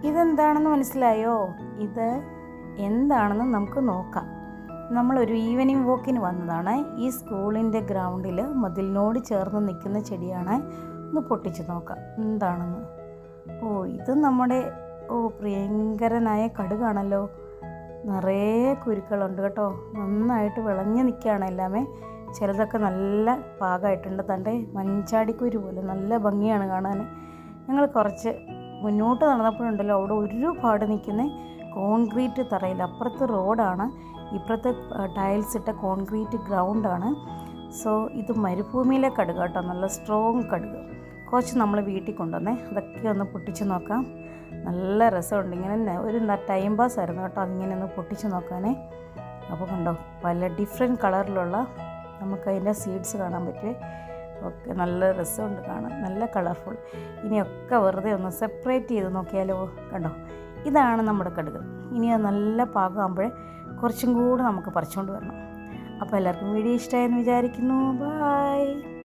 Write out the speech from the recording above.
ഇതെന്താണെന്ന് മനസ്സിലായോ? ഇത് എന്താണെന്ന് നമുക്ക് നോക്കാം. നമ്മളൊരു ഈവനിങ് വോക്കിന് വന്നതാണ്. ഈ സ്കൂളിൻ്റെ ഗ്രൗണ്ടിൽ മതിലിനോട് ചേർന്ന് നിൽക്കുന്ന ചെടിയാണ്. ഒന്ന് പൊട്ടിച്ച് നോക്കാം എന്താണെന്ന്. ഇത് നമ്മുടെ പ്രിയങ്കരനായ കടുകാണല്ലോ. നിറയെ കുരുക്കളുണ്ട് കേട്ടോ. നന്നായിട്ട് വിളഞ്ഞ് നിൽക്കുകയാണ് എല്ലാമേ. ചിലതൊക്കെ നല്ല പാകമായിട്ടുണ്ട്. തൻ്റെ മഞ്ചാടിക്കുരു പോലെ നല്ല ഭംഗിയാണ് കാണാൻ. ഞങ്ങൾ കുറച്ച് മുന്നോട്ട് നടന്നപ്പോഴുണ്ടല്ലോ, അവിടെ ഒരുപാട് നിൽക്കുന്ന കോൺക്രീറ്റ് തറയിൽ. അപ്പുറത്ത് റോഡാണ്, ഇപ്പുറത്ത് ടൈൽസ് ഇട്ട കോൺക്രീറ്റ് ഗ്രൗണ്ടാണ്. സോ ഇത് മരുഭൂമിയിലെ കടുക് കേട്ടോ, നല്ല സ്ട്രോങ് കടുക്. കുറച്ച് നമ്മൾ വീട്ടിൽ കൊണ്ടുവന്നേ. അതൊക്കെ ഒന്ന് പൊട്ടിച്ച് നോക്കാം. നല്ല രസമുണ്ട്. ഇങ്ങനെ ഒരു ടൈം പാസ് ആയിരുന്നു കേട്ടോ അതിങ്ങനെ ഒന്ന് പൊട്ടിച്ച് നോക്കാനേ. അപ്പോൾ കണ്ടോ, പല ഡിഫറെൻറ്റ് കളറിലുള്ള നമുക്കതിൻ്റെ സീഡ്സ് കാണാൻ പറ്റുമേ. ഓക്കെ, നല്ല രസമുണ്ട് കാണാൻ, നല്ല കളർഫുൾ. ഇനിയൊക്കെ വെറുതെ ഒന്ന് സെപ്പറേറ്റ് ചെയ്ത് നോക്കിയാലോ. കണ്ടോ, ഇതാണ് നമ്മുടെ കടുക്. ഇനി അത് നല്ല പാകമാകുമ്പോഴേ കുറച്ചും കൂടെ നമുക്ക് പറിച്ചുകൊണ്ട് വരണം. അപ്പോൾ എല്ലാവർക്കും വീഡിയോ ഇഷ്ടമായെന്ന് വിചാരിക്കുന്നു. ബൈ.